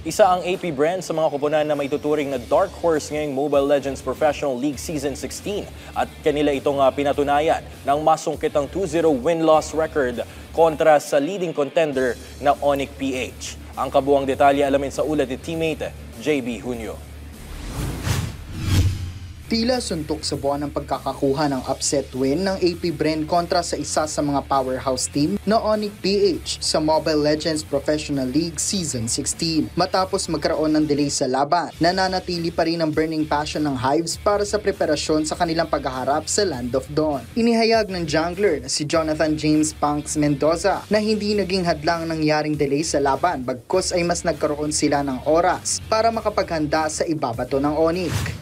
Isa ang AP brand sa mga koponan na may tuturing na dark horse ngayong Mobile Legends Professional League Season 16 at kanila itong pinatunayan ng masungkitang 2-0 win-loss record kontra sa leading contender na Onic PH. Ang kabuang detalye alamin sa ulat ni teammate JB Junio. Tila suntok sa buwan ng pagkakakuha ng upset win ng AP Bren kontra sa isa sa mga powerhouse team na Onic PH sa Mobile Legends Professional League Season 16. Matapos magkaroon ng delay sa laban, nananatili pa rin ang burning passion ng Hives para sa preparasyon sa kanilang paghaharap sa Land of Dawn. Inihayag ng jungler na si Jonathan James Punks Mendoza na hindi naging hadlang ang nangyaring delay sa laban bagkus ay mas nagkaroon sila ng oras para makapaghanda sa ibabato ng Onic.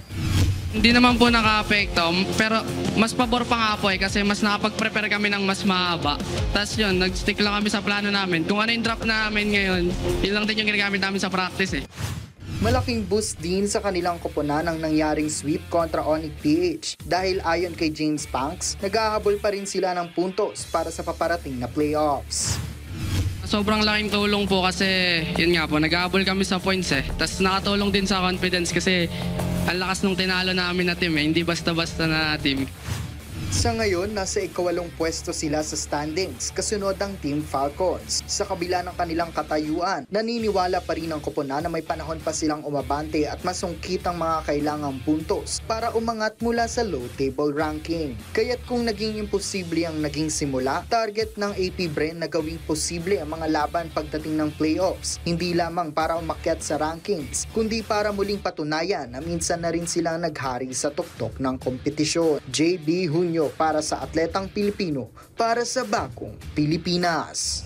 Hindi naman po naka-apekto, pero mas pabor pa nga po kasi mas nakapag-prepare kami ng mas mahaba. Tapos yun, nag-stick lang kami sa plano namin. Kung ano yung drop namin ngayon, yun lang din yung ginagamit namin sa practice . Malaking boost din sa kanilang koponan ang nangyaring sweep kontra Onic PH dahil ayon kay James Punks, naghahabol pa rin sila ng puntos para sa paparating na playoffs. Sobrang laking tulong po kasi yun nga po, naghahabol kami sa points . Tapos nakatulong din sa confidence kasi ang lakas nung tinalo namin na team hindi basta-basta na team. Sa ngayon, nasa ikawalong pwesto sila sa standings, kasunod ang Team Falcons. Sa kabila ng kanilang katayuan, naniniwala pa rin ang koponan na may panahon pa silang umabante at masungkit ang mga kailangang puntos para umangat mula sa low table ranking. Kaya't kung naging imposible ang naging simula, target ng AP Bren na gawing posible ang mga laban pagdating ng playoffs, hindi lamang para umakyat sa rankings, kundi para muling patunayan na minsan na rin silang naghari sa tuktok ng kompetisyon. JB Junio para sa Atletang Pilipino, para sa Bagong Pilipinas.